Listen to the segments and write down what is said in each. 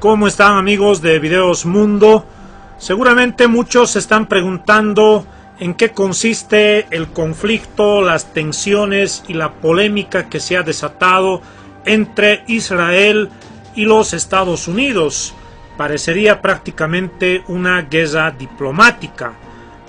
¿Cómo están, amigos de Videos Mundo? Seguramente muchos se están preguntando en qué consiste el conflicto, las tensiones y la polémica que se ha desatado entre Israel y los Estados Unidos. Parecería prácticamente una guerra diplomática.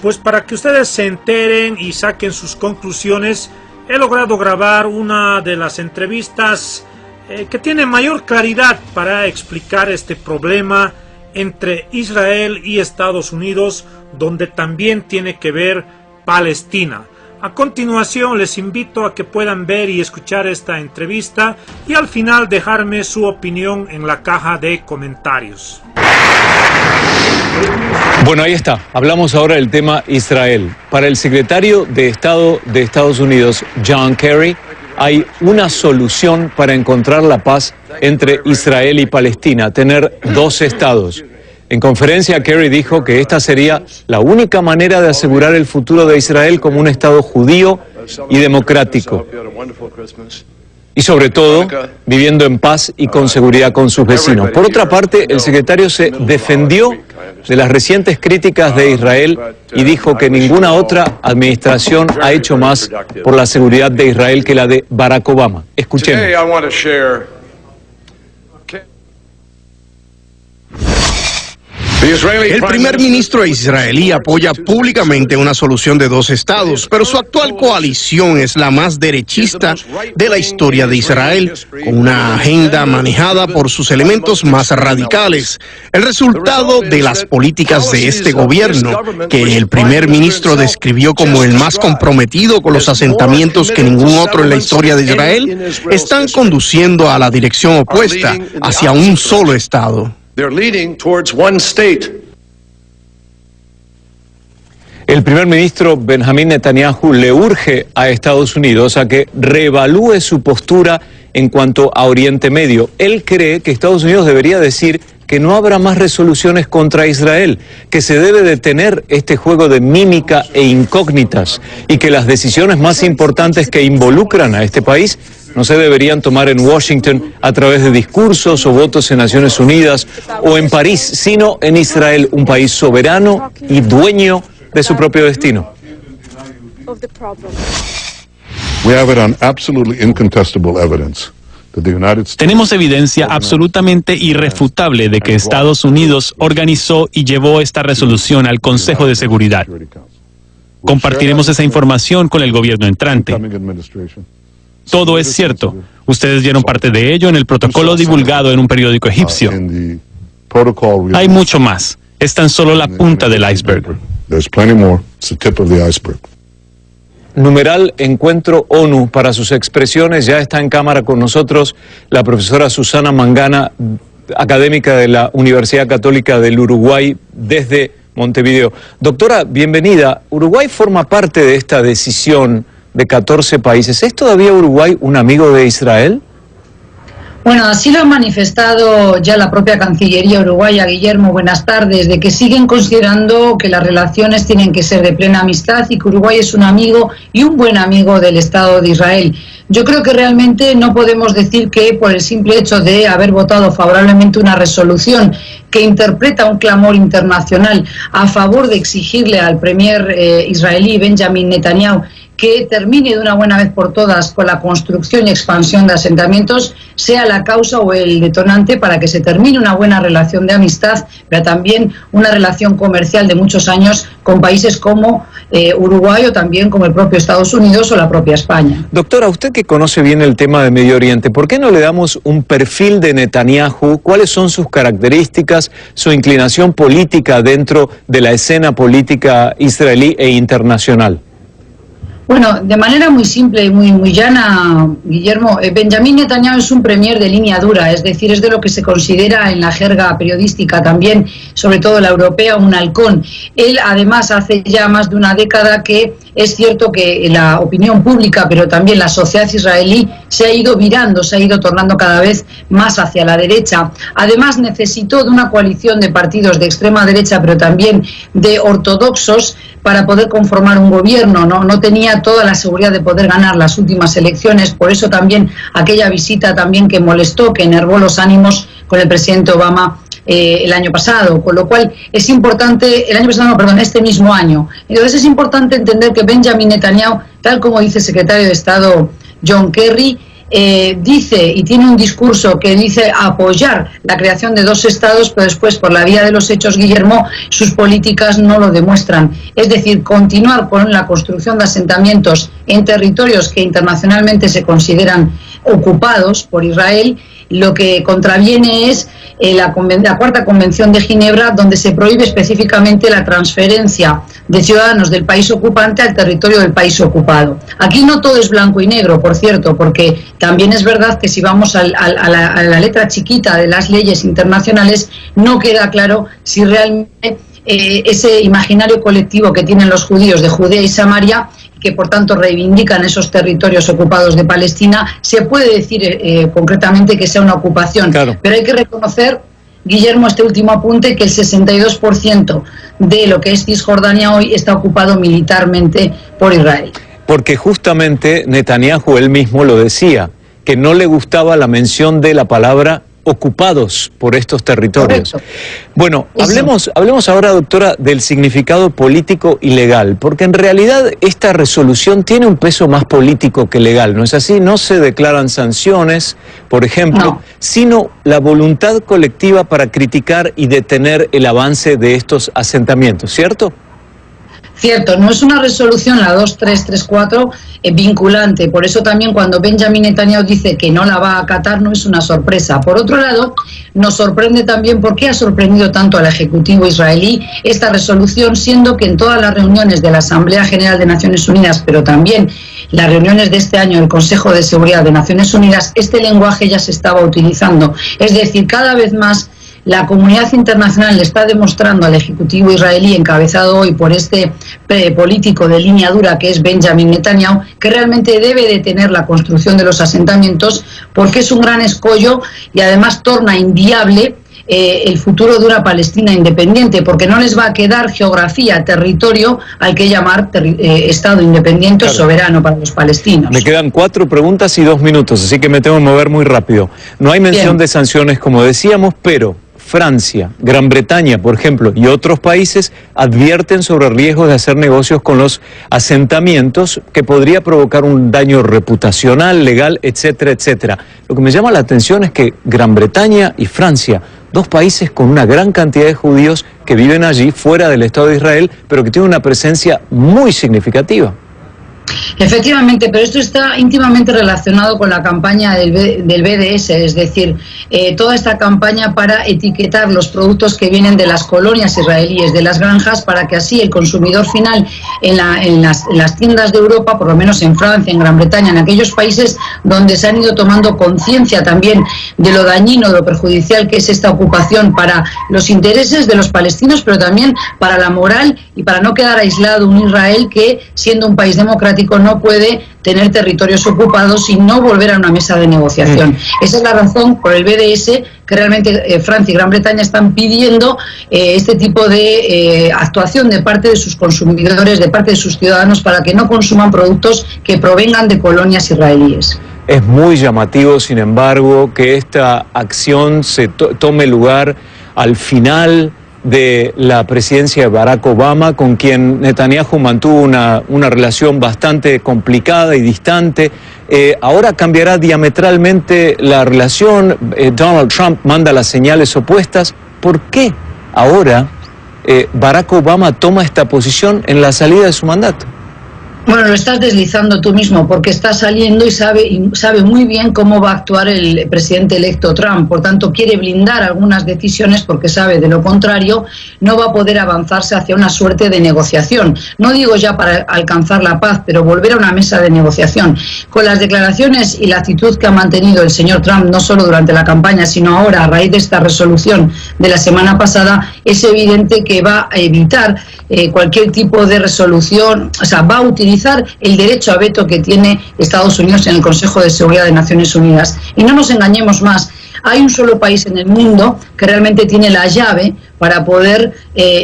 Pues para que ustedes se enteren y saquen sus conclusiones, he logrado grabar una de las entrevistas que tiene mayor claridad para explicar este problema entre Israel y Estados Unidos, donde también tiene que ver Palestina. A continuación les invito a que puedan ver y escuchar esta entrevista y al final dejarme su opinión en la caja de comentarios. Bueno, ahí está. Hablamos ahora del tema Israel. Para el secretario de Estado de Estados Unidos, John Kerry, hay una solución para encontrar la paz entre Israel y Palestina, tener dos estados. En conferencia, Kerry dijo que esta sería la única manera de asegurar el futuro de Israel como un estado judío y democrático. Y sobre todo, viviendo en paz y con seguridad con sus vecinos. Por otra parte, el secretario se defendió de las recientes críticas de Israel y dijo que ninguna otra administración ha hecho más por la seguridad de Israel que la de Barack Obama. Escuchemos. El primer ministro israelí apoya públicamente una solución de dos estados, pero su actual coalición es la más derechista de la historia de Israel, con una agenda manejada por sus elementos más radicales. El resultado de las políticas de este gobierno, que el primer ministro describió como el más comprometido con los asentamientos que ningún otro en la historia de Israel, están conduciendo a la dirección opuesta, hacia un solo estado. They're leading towards one state. El primer ministro Benjamín Netanyahu le urge a Estados Unidos a que reevalúe su postura en cuanto a Oriente Medio. Él cree que Estados Unidos debería decir que no habrá más resoluciones contra Israel, que se debe detener este juego de mímica e incógnitas y que las decisiones más importantes que involucran a este país no se deberían tomar en Washington a través de discursos o votos en Naciones Unidas o en París, sino en Israel, un país soberano y dueño de su propio destino. Tenemos evidencia absolutamente irrefutable de que Estados Unidos organizó y llevó esta resolución al Consejo de Seguridad. Compartiremos esa información con el gobierno entrante. Todo es cierto. Ustedes dieron parte de ello en el protocolo divulgado en un periódico egipcio. Hay mucho más. Es tan solo la punta del iceberg. Numeral Encuentro ONU. Para sus expresiones ya está en cámara con nosotros la profesora Susana Mangana, académica de la Universidad Católica del Uruguay desde Montevideo. Doctora, bienvenida. Uruguay forma parte de esta decisión de 14 países. ¿Es todavía Uruguay un amigo de Israel? Bueno, así lo ha manifestado ya la propia Cancillería uruguaya. Guillermo, buenas tardes, de que siguen considerando que las relaciones tienen que ser de plena amistad y que Uruguay es un amigo y un buen amigo del Estado de Israel. Yo creo que realmente no podemos decir que por el simple hecho de haber votado favorablemente una resolución que interpreta un clamor internacional a favor de exigirle al premier israelí Benjamín Netanyahu que termine de una buena vez por todas con la construcción y expansión de asentamientos, sea la causa o el detonante para que se termine una buena relación de amistad, pero también una relación comercial de muchos años con países como Uruguay o también como el propio Estados Unidos o la propia España. Doctora, usted que conoce bien el tema de Medio Oriente, ¿por qué no le damos un perfil de Netanyahu? ¿Cuáles son sus características, su inclinación política dentro de la escena política israelí e internacional? Bueno, de manera muy simple y muy llana, Guillermo, Benjamín Netanyahu es un premier de línea dura, es decir, es de lo que se considera en la jerga periodística también, sobre todo la europea, un halcón. Él, además, hace ya más de una década que es cierto que la opinión pública, pero también la sociedad israelí, se ha ido virando, se ha ido tornando cada vez más hacia la derecha. Además, necesitó de una coalición de partidos de extrema derecha, pero también de ortodoxos, para poder conformar un gobierno. No tenía toda la seguridad de poder ganar las últimas elecciones, por eso también aquella visita también que molestó, que enervó los ánimos con el presidente Obama el año pasado, con lo cual es importante, el año pasado no, perdón, este mismo año. Entonces es importante entender que Benjamin Netanyahu, tal como dice el secretario de Estado John Kerry, dice y tiene un discurso que dice apoyar la creación de dos estados, pero después por la vía de los hechos, Guillermo, sus políticas no lo demuestran. Es decir, continuar con la construcción de asentamientos en territorios que internacionalmente se consideran ocupados por Israel, lo que contraviene es la Cuarta Convención de Ginebra, donde se prohíbe específicamente la transferencia de ciudadanos del país ocupante al territorio del país ocupado. Aquí no todo es blanco y negro, por cierto, porque también es verdad que si vamos a la letra chiquita de las leyes internacionales, no queda claro si realmente ese imaginario colectivo que tienen los judíos de Judea y Samaria, que por tanto reivindican esos territorios ocupados de Palestina, se puede decir concretamente que sea una ocupación. Claro. Pero hay que reconocer, Guillermo, este último apunte, que el 62% de lo que es Cisjordania hoy está ocupado militarmente por Israel. Porque justamente Netanyahu él mismo lo decía, que no le gustaba la mención de la palabra ocupados por estos territorios. Correcto. Bueno, hablemos ahora, doctora, del significado político y legal, porque en realidad esta resolución tiene un peso más político que legal, ¿no es así? No se declaran sanciones, por ejemplo, sino la voluntad colectiva para criticar y detener el avance de estos asentamientos, ¿cierto? Cierto, no es una resolución, la 2334, vinculante. Por eso también cuando Benjamin Netanyahu dice que no la va a acatar, no es una sorpresa. Por otro lado, nos sorprende también por qué ha sorprendido tanto al Ejecutivo israelí esta resolución, siendo que en todas las reuniones de la Asamblea General de Naciones Unidas, pero también las reuniones de este año del Consejo de Seguridad de Naciones Unidas, este lenguaje ya se estaba utilizando. Es decir, cada vez más la comunidad internacional le está demostrando al Ejecutivo israelí, encabezado hoy por este político de línea dura que es Benjamin Netanyahu, que realmente debe detener la construcción de los asentamientos porque es un gran escollo y además torna inviable el futuro de una Palestina independiente, porque no les va a quedar geografía, territorio al que llamar Estado independiente o soberano para los palestinos. Me quedan 4 preguntas y 2 minutos, así que me tengo que mover muy rápido. No hay mención de sanciones, como decíamos, pero Francia, Gran Bretaña, por ejemplo, y otros países advierten sobre riesgos de hacer negocios con los asentamientos que podría provocar un daño reputacional, legal, etcétera, etcétera. Lo que me llama la atención es que Gran Bretaña y Francia, dos países con una gran cantidad de judíos que viven allí, fuera del Estado de Israel, pero que tienen una presencia muy significativa. Efectivamente, pero esto está íntimamente relacionado con la campaña del BDS, es decir, toda esta campaña para etiquetar los productos que vienen de las colonias israelíes, de las granjas, para que así el consumidor final en las tiendas de Europa, por lo menos en Francia, en Gran Bretaña, en aquellos países donde se han ido tomando conciencia también de lo dañino, de lo perjudicial que es esta ocupación para los intereses de los palestinos, pero también para la moral y para no quedar aislado un Israel que, siendo un país democrático, no puede tener territorios ocupados y no volver a una mesa de negociación. Esa es la razón por el BDS que realmente Francia y Gran Bretaña están pidiendo este tipo de actuación de parte de sus consumidores, de parte de sus ciudadanos, para que no consuman productos que provengan de colonias israelíes. Es muy llamativo, sin embargo, que esta acción se tome lugar al final de la presidencia de Barack Obama, con quien Netanyahu mantuvo una relación bastante complicada y distante. Ahora cambiará diametralmente la relación. Donald Trump manda las señales opuestas. ¿Por qué ahora Barack Obama toma esta posición en la salida de su mandato? Bueno, lo estás deslizando tú mismo, porque está saliendo y sabe muy bien cómo va a actuar el presidente electo Trump. Por tanto, quiere blindar algunas decisiones porque sabe, de lo contrario, no va a poder avanzarse hacia una suerte de negociación. No digo ya para alcanzar la paz, pero volver a una mesa de negociación. Con las declaraciones y la actitud que ha mantenido el señor Trump, no solo durante la campaña, sino ahora, a raíz de esta resolución de la semana pasada, es evidente que va a evitar cualquier tipo de resolución, o sea, va a utilizar el derecho a veto que tiene Estados Unidos en el Consejo de Seguridad de Naciones Unidas. Y no nos engañemos más, hay un solo país en el mundo que realmente tiene la llave para poder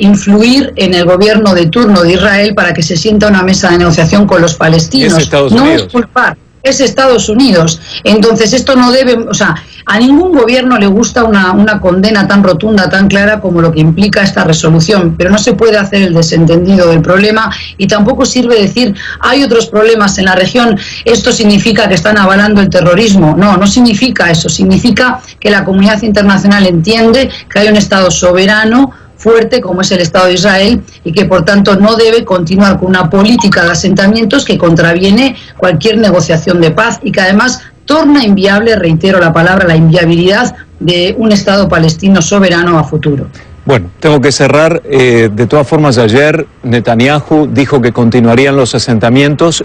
influir en el gobierno de turno de Israel para que se sienta a una mesa de negociación con los palestinos. ¿Es Estados Unidos? No es culpar. es Estados Unidos. Entonces esto no debe, o sea, a ningún gobierno le gusta una condena tan rotunda, tan clara como lo que implica esta resolución, pero no se puede hacer el desentendido del problema y tampoco sirve decir hay otros problemas en la región, esto significa que están avalando el terrorismo. No, no significa eso, significa que la comunidad internacional entiende que hay un Estado soberano fuerte como es el Estado de Israel y que por tanto no debe continuar con una política de asentamientos que contraviene cualquier negociación de paz y que además torna inviable, reitero la palabra, la inviabilidad de un Estado palestino soberano a futuro. Bueno, tengo que cerrar. De todas formas, ayer Netanyahu dijo que continuarían los asentamientos.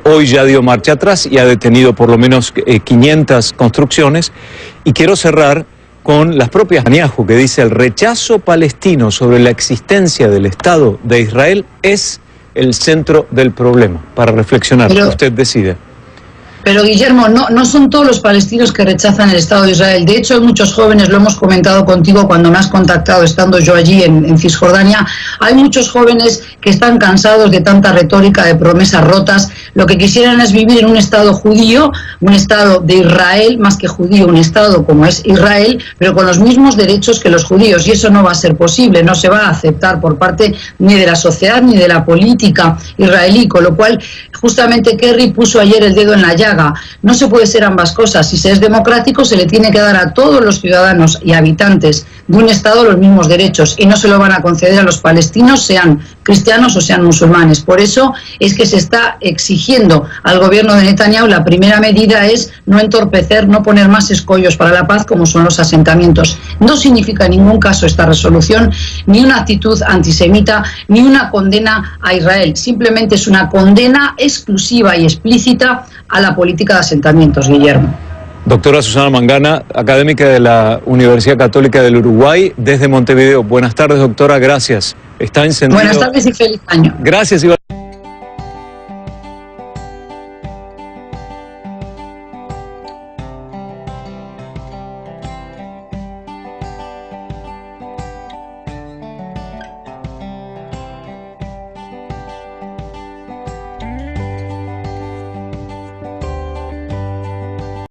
Hoy ya dio marcha atrás y ha detenido por lo menos 500 construcciones. Y quiero cerrar con las propias Netanyahu, que dice el rechazo palestino sobre la existencia del Estado de Israel es el centro del problema. Para reflexionar, usted decide. Pero Guillermo, no son todos los palestinos que rechazan el Estado de Israel. De hecho, hay muchos jóvenes, lo hemos comentado contigo cuando me has contactado estando yo allí en Cisjordania, hay muchos jóvenes que están cansados de tanta retórica de promesas rotas. Lo que quisieran es vivir en un Estado judío, un Estado de Israel, más que judío, un Estado como es Israel, pero con los mismos derechos que los judíos. Y eso no va a ser posible, no se va a aceptar por parte ni de la sociedad ni de la política israelí. Con lo cual, justamente Kerry puso ayer el dedo en la llaga. No se puede ser ambas cosas. Si se es democrático, se le tiene que dar a todos los ciudadanos y habitantes de un Estado los mismos derechos y no se lo van a conceder a los palestinos, sean cristianos o sean musulmanes. Por eso es que se está exigiendo al gobierno de Netanyahu, la primera medida es no entorpecer, no poner más escollos para la paz como son los asentamientos. No significa en ningún caso esta resolución ni una actitud antisemita ni una condena a Israel. Simplemente es una condena exclusiva y explícita a la política de asentamientos, Guillermo. Doctora Susana Mangana, académica de la Universidad Católica del Uruguay, desde Montevideo. Buenas tardes, doctora, gracias. Está encendido. Buenas tardes y feliz año. Gracias, Iván.